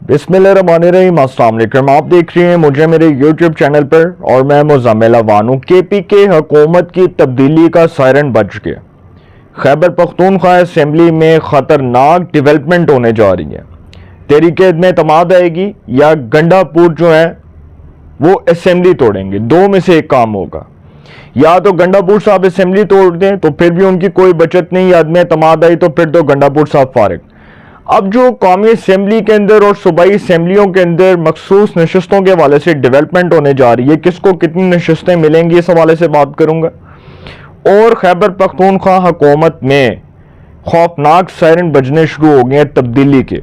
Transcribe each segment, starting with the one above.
बिस्मिल्लाहिर्रहमानिर्रहीम। अस्सलाम वालेकुम। आप देख रहे हैं मुझे मेरे यूट्यूब चैनल पर और मैं मुज़म्मिल अवान हूँ। केपी के हुकूमत की तब्दीली का सायरन बज गया। खैबर पख्तूनख्वा असेंबली में ख़तरनाक डेवलपमेंट होने जा रही है। तहरीक में एतमाद आएगी या गंडापुर जो है वो असेंबली तोड़ेंगे। दो में से एक काम होगा। या तो गंडापुर साहब असेंबली तोड़ दें तो फिर भी उनकी कोई बचत नहीं, या में एतमाद आई तो फिर तो गंडापुर साहब फारिग। अब जो कौमी असेंबली के अंदर और सूबाई असेंबलियों के अंदर मखसूस नशस्तों के हवाले से डेवलपमेंट होने जा रही है, किसको कितनी नशस्तें मिलेंगी इस हवाले से बात करूंगा। और खैबर पख्तूनख्वा हुकूमत में खौफनाक सायरन बजने शुरू हो गए हैं तब्दीली के।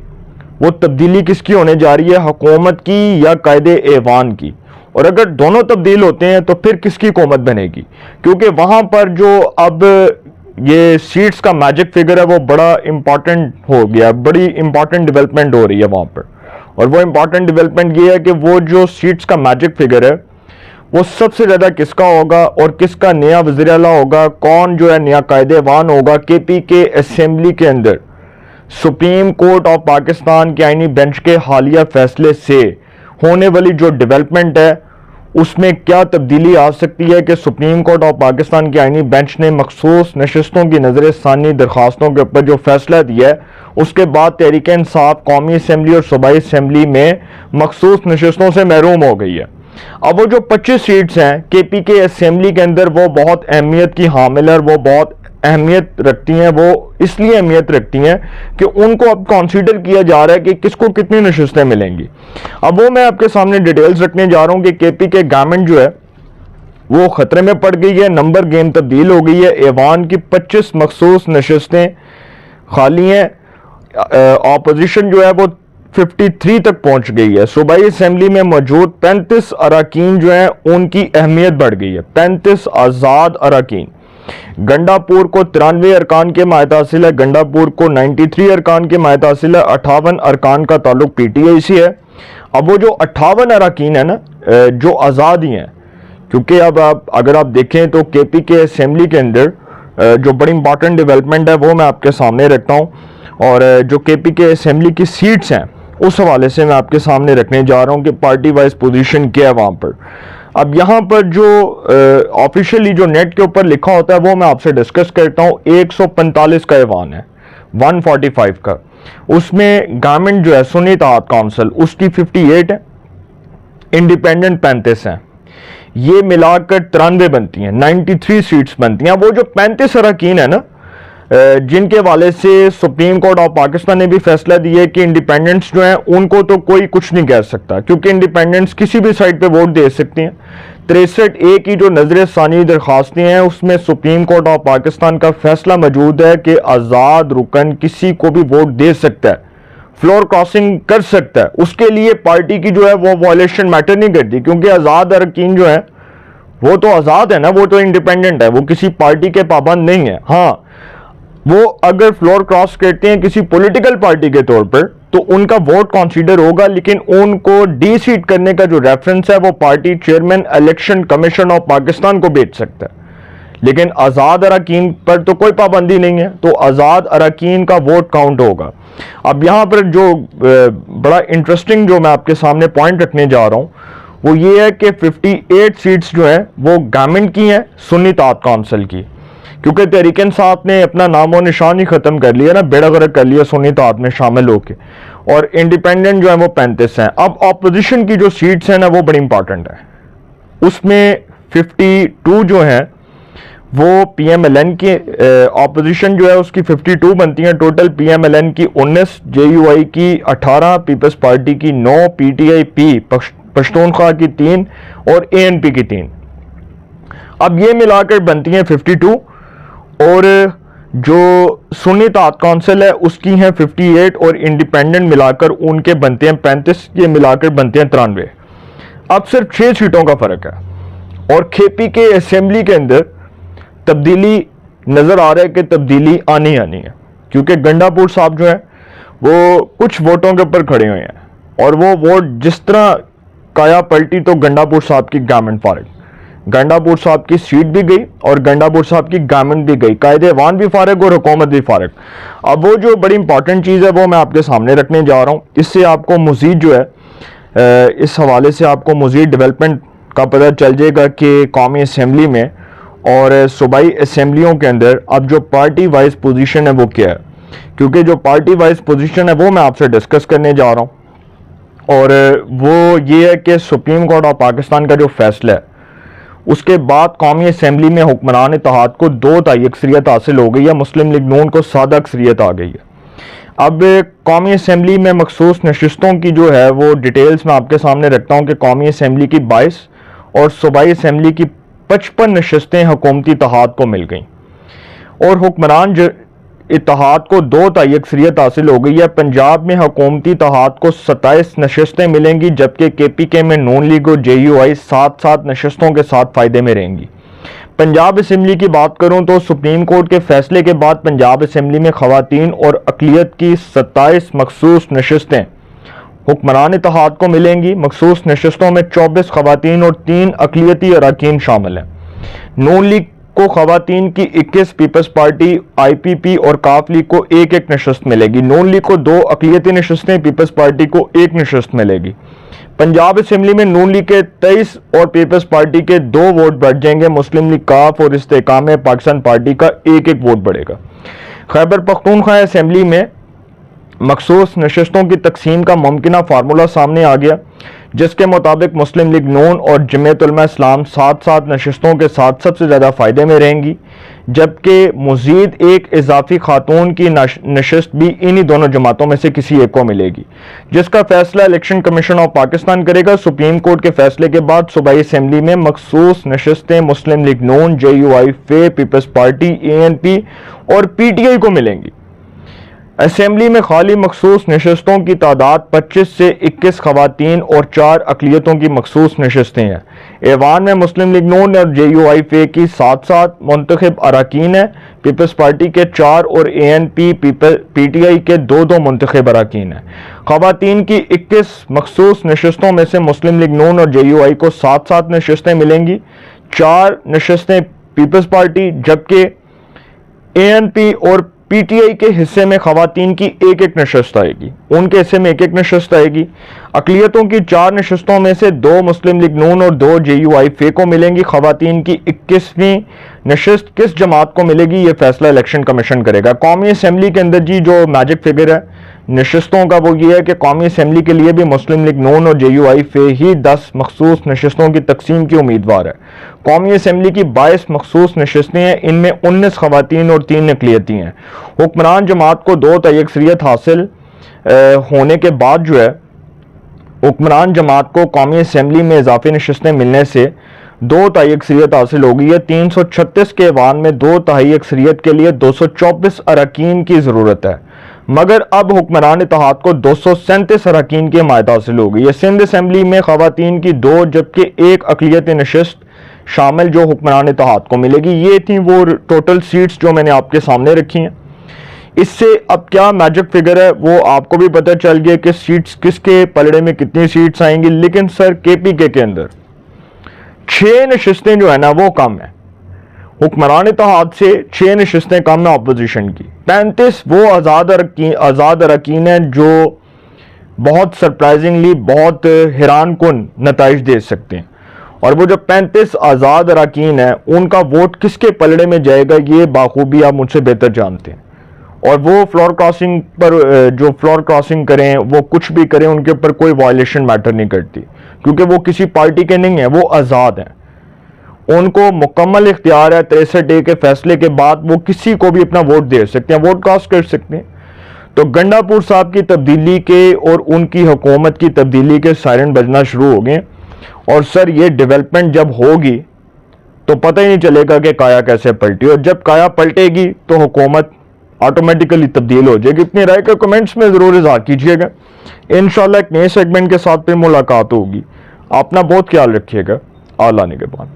वो तब्दीली किसकी होने जा रही है, हुकूमत की या कायदे ऐवान की। और अगर दोनों तब्दील होते हैं तो फिर किसकी हुकूमत बनेगी, क्योंकि वहां पर जो अब ये सीट्स का मैजिक फिगर है वो बड़ा इंपॉर्टेंट हो गया। बड़ी इंपॉर्टेंट डेवलपमेंट हो रही है वहां पर। और वो इंपॉर्टेंट डेवलपमेंट ये है कि वो जो सीट्स का मैजिक फिगर है वो सबसे ज्यादा किसका होगा और किसका नया वज़ीर आला होगा, कौन जो है नया कायदेवान होगा केपी के असेंबली के अंदर। सुप्रीम कोर्ट ऑफ पाकिस्तान के आईनी बेंच के हालिया फैसले से होने वाली जो डेवलपमेंट है उसमें क्या तब्दीली आ सकती है कि सुप्रीम कोर्ट ऑफ पाकिस्तान के आईनी बेंच ने मखसूस नशस्तों की नजर सानी दरखास्तों के ऊपर जो फैसला दिया है उसके बाद तहरीक इंसाफ कौमी असेंबली और सूबाई असेंबली में मखसूस नशस्तों से महरूम हो गई है। अब वो जो 25 सीट्स हैं केपी के असेंबली के अंदर वो बहुत अहमियत की हामिल है, वो बहुत अहमियत रखती हैं। वो इसलिए अहमियत रखती हैं कि उनको अब कंसीडर किया जा रहा है कि किसको कितनी नशस्तें मिलेंगी। अब वो मैं आपके सामने डिटेल्स रखने जा रहा हूं कि केपी के गवर्नमेंट जो है वो खतरे में पड़ गई है, नंबर गेम तब्दील हो गई है। ऐवान की 25 मखसूस नशस्तें खाली हैं। ऑपोजिशन जो है वो 53 तक पहुंच गई है। सूबाई असेंबली में मौजूद 35 अरकान जो है उनकी अहमियत बढ़ गई है, 35 आज़ाद अरकान। गंडापुर को 93 अरकान के माहित हासिल है, गंडापुर को 93 अरकान के माहित हासिल है। 58 अरकान का ताल्लुक पीटीआई से है। अब वो जो 58 अरकान है ना जो आज़ाद ही हैं, क्योंकि अब अगर आप देखें तो केपी के असेंबली के अंदर जो बड़ी इंपॉर्टेंट डेवलपमेंट है वो मैं आपके सामने रखता हूँ। और जो केपी के असेंबली की सीट्स हैं उस हवाले से मैं आपके सामने रखने जा रहा हूँ कि पार्टी वाइज पोजीशन क्या है वहाँ पर। अब यहाँ पर जो ऑफिशियली जो नेट के ऊपर लिखा होता है वो मैं आपसे डिस्कस करता हूँ। 145 का ऐवान है, 145 का। उसमें गवर्नमेंट जो है सुन्नी इत्तेहाद काउंसिल उसकी 58 है, इंडिपेंडेंट 35 हैं। ये मिलाकर 93 बनती हैं, 93 सीट्स बनती हैं। वो जो 35 अरकान है ना जिनके वाले से सुप्रीम कोर्ट ऑफ पाकिस्तान ने भी फैसला दिया कि इंडिपेंडेंट्स जो हैं उनको तो कोई कुछ नहीं कह सकता, क्योंकि इंडिपेंडेंट्स किसी भी साइड पे वोट दे सकती हैं। 63A की जो नजर सानी दरखास्तें हैं उसमें सुप्रीम कोर्ट ऑफ पाकिस्तान का फैसला मौजूद है कि आज़ाद रुकन किसी को भी वोट दे सकता है, फ्लोर क्रॉसिंग कर सकता है। उसके लिए पार्टी की जो है वो वायलेशन मैटर नहीं करती, क्योंकि आज़ाद अरकान जो है वो तो आज़ाद है ना, वो तो इंडिपेंडेंट है, वो किसी पार्टी के पाबंद नहीं है। हाँ, वो अगर फ्लोर क्रॉस करते हैं किसी पॉलिटिकल पार्टी के तौर पर तो उनका वोट कंसीडर होगा, लेकिन उनको डी सीट करने का जो रेफरेंस है वो party chairman election commission of Pakistan को भेज सकता है। लेकिन आज़ाद अरकान पर तो कोई पाबंदी नहीं है, तो आज़ाद अरकान का वोट काउंट होगा। अब यहाँ पर जो बड़ा इंटरेस्टिंग जो मैं आपके सामने पॉइंट रखने जा रहा हूँ वो ये है कि 58 सीट्स जो है वो गवर्नमेंट की हैं, सुन्नी इत्तेहाद काउंसिल की, क्योंकि तहरीक इंसाफ ने अपना नामो निशान ही खत्म कर लिया ना, बेड़ा गर्क कर लिया सुन्नी इत्तेहाद में शामिल होके। और इंडिपेंडेंट जो है वो 35 हैं। अब ऑपोजिशन की जो सीट्स हैं ना वो बड़ी इंपॉर्टेंट है। उसमें 52 जो है वो पीएमएलएन की ऑपोजिशन जो है उसकी 52 बनती हैं टोटल। पीएमएलएन की 19, जेयूआई की 18, पीपल्स पार्टी की 9, पीटीआई पश्तूनख्वा की 3 और एएनपी की 3। अब ये मिलाकर बनती हैं 52 और जो सुन्नी इत्तेहाद काउंसिल है उसकी हैं 58 और इंडिपेंडेंट मिलाकर उनके बनते हैं 35, ये मिलाकर बनते हैं 93। अब सिर्फ 6 सीटों का फर्क है और केपी के असेंबली के अंदर तब्दीली नजर आ रहा है कि तब्दीली आनी है, क्योंकि गंडापुर साहब जो है वो कुछ वोटों के ऊपर खड़े हुए हैं और वो वोट जिस तरह काया पलटी तो गंडापुर साहब की गवर्नमेंट फारिग। گنڈاپور صاحب کی سیٹ بھی گئی اور گنڈاپور صاحب کی گورنمنٹ بھی گئی، قائد ایوان بھی فارغ اور حکومت بھی فارغ۔ اب وہ جو بڑی امپورٹنٹ چیز ہے وہ میں آپ کے سامنے رکھنے جا رہا ہوں، اس سے آپ کو مزید جو ہے اس حوالے سے آپ کو مزید ڈیولپمنٹ کا پتہ چل جائے گا کہ قومی اسمبلی میں اور صوبائی اسمبلیوں کے اندر اب جو پارٹی وائز پوزیشن ہے وہ کیا ہے، کیونکہ جو پارٹی وائز پوزیشن ہے وہ میں آپ سے ڈسکس کرنے جا رہا ہوں، اور وہ یہ ہے کہ سپریم کورٹ آف پاکستان کا جو فیصلہ ہے اس کے بعد قومی اسمبلی میں حکمران اتحاد کو 2 تہائی اکثریت حاصل ہو گئی ہے، مسلم لیگ نون کو سادہ اکثریت آ گئی ہے۔ اب قومی اسمبلی میں مخصوص نشستوں کی جو ہے وہ ڈیٹیلز میں آپ کے سامنے رکھتا ہوں کہ قومی اسمبلی کی 22 اور صوبائی اسمبلی کی 55 نشستیں حکومتی اتحاد کو مل گئیں اور حکمران اتحاد کو 2 تہائی اکثریت حاصل ہو گئی ہے۔ پنجاب میں حکومتی اتحاد کو 27 نشستیں ملیں گی، جبکہ کے پی کے میں نون لیگ اور جے یو آئی 7 نشستوں کے ساتھ فائدے میں رہیں گی۔ پنجاب اسمبلی کی بات کروں تو سپریم کورٹ کے فیصلے کے بعد پنجاب اسمبلی میں خواتین اور اقلیت کی 27 مخصوص نشستیں حکمران اتحاد کو ملیں گی۔ مخصوص نشستوں میں 24 خواتین اور 3 اقلیتی اراکین شامل ہیں۔ نون لیگ کو خواتین کی 21، پیپلز پارٹی، آئی پی پی اور کاف لیگ کو 1 نشست ملے گی۔ نون لیگ کو 2 اقلیتی نشستیں، پیپلز پارٹی کو 1 نشست ملے گی۔ پنجاب اسمبلی میں نون لیگ کے 23 اور پیپلز پارٹی کے 2 ووٹ بڑھ جائیں گے، مسلم لیگ کاف اور استحکام پاکستان پارٹی کا 1 ووٹ بڑھے گا۔ خیبر پختونخوا اسمبلی میں مخصوص نشستوں کی تقسیم کا ممکنہ فارمولہ سامنے آ گیا، جس کے مطابق مسلم لیگ نون اور جمعیت علماء اسلام 7 نشستوں کے ساتھ سب سے زیادہ فائدے میں رہیں گی، جبکہ مزید 1 اضافی خاتون کی نشست بھی انہی دونوں جماعتوں میں سے کسی ایک کو ملے گی، جس کا فیصلہ الیکشن کمیشن آف پاکستان کرے گا۔ سپریم کورٹ کے فیصلے کے بعد صوبائی اسمبلی میں مخصوص نشستیں مسلم لیگ نون، جے یو آئی فے، Peoples Party, A N P اور پی ٹی آئی کو ملیں گی۔ اسمبلی میں خالی مخصوص نشستوں کی تعداد 25 سے 21 خواتین اور 4 اقلیتوں کی مخصوص نشستیں ہیں۔ ایوان میں مسلم لیگ نون اور جے یو آئی فے کی 7 منتخب اراکین ہیں، پیپلز پارٹی کے 4 اور اے N P P T I کے 2 منتخب اراکین ہیں۔ خواتین کی 21 مخصوص نشستوں میں سے مسلم لیگ نون اور جے یو آئی کو 7 نشستیں ملیں گی، 4 نشستیں پیپلز پارٹی، جبکہ اے این پی اور پی ٹی آئی کے حصے میں خواتین کی 1 نشست آئے گی، ان کے حصے میں 1 نشست آئے گی۔ اقلیتوں کی 4 نشستوں میں سے 2 مسلم لیگ نون اور 2 جے یو آئی فے کو ملیں گی۔ خواتین کی 21ویں نشست کس جماعت کو ملے گی، یہ فیصلہ الیکشن کمیشن کرے گا۔ قومی اسمبلی کے اندر جو میجک فگر ہے نشستوں کا وہ یہ ہے کہ قومی اسمبلی کے لیے بھی مسلم لیگ نون اور جے یو آئی فے ہی 10 مخصوص نشستوں کی تقسیم کی امیدوار ہے۔ قومی اسمبلی کی 22 مخصوص نشستیں ہیں، ان میں 19 خواتین اور 3 اقلیتی ہیں۔ حکمران جماعت کو 2 تہائی اکثریت حاصل ہونے کے بعد جو ہے حکمران جماعت کو قومی اسمبلی میں اضافی نشستیں ملنے سے 2 تہائی اکثریت حاصل ہو گئی ہے۔ 336 کے ایوان میں 2 تہائی اکثریت کے لیے 224 اراکین کی ضرورت ہے، مگر اب حکمران اتحاد کو 237 اراکین کی حمایت حاصل ہو گئی ہے۔ سندھ اسمبلی میں خواتین کی 2 جبکہ 1 اقلیتی نشست شامل جو حکمران اتحاد کو ملے گی۔ یہ تھیں وہ ٹوٹل سیٹس جو میں نے آپ کے سامنے رکھی ہیں۔ اس سے اب کیا میجک فگر ہے وہ آپ کو بھی پتہ چل گیا کہ سیٹس کس کے پلڑے میں کتنی سیٹس آئیں گی، لیکن سر کے پی کے اندر 6 نشستیں جو ہے نا وہ کم ہیں، حکمران اتحاد سے 6 نشستیں کم ہیں اپوزیشن کی۔ 35 وہ آزاد اراکین ہیں جو بہت سرپرائزنگلی بہت حیران کن نتائج دے سکتے ہیں، اور وہ جو 35 آزاد اراکین ہیں ان کا ووٹ کس کے پلڑے میں جائے گا یہ بخوبی آپ مجھ سے بہتر جانتے ہیں، اور وہ فلور کراسنگ پر جو فلور کراسنگ کریں وہ کچھ بھی کریں ان کے اوپر کوئی وائلیشن میٹر نہیں کرتی، کیونکہ وہ کسی پارٹی کے نہیں ہیں، وہ آزاد ہیں، ان کو مکمل اختیار ہے 63A کے فیصلے کے بعد وہ کسی کو بھی اپنا ووٹ دے سکتے ہیں، ووٹ کاسٹ کر سکتے ہیں۔ تو گنڈاپور صاحب کی تبدیلی کے اور ان کی حکومت کی تبدیلی کے سائرن بجنا شروع ہو گئے، اور سر یہ ڈیولپمنٹ جب ہوگی تو پتہ ہی نہیں چلے گا کہ کایا کیسے پلٹی، اور جب کایا پلٹے گی تو حکومت آٹومیٹیکلی تبدیل ہو جائے گی۔ اپنی رائے کا کمنٹس میں ضرور اظہار کیجیے گا۔ انشاءاللہ ایک نئے سیگمنٹ کے ساتھ پھر ملاقات ہوگی۔ اپنا بہت خیال رکھیے گا۔ اللہ نگہبان۔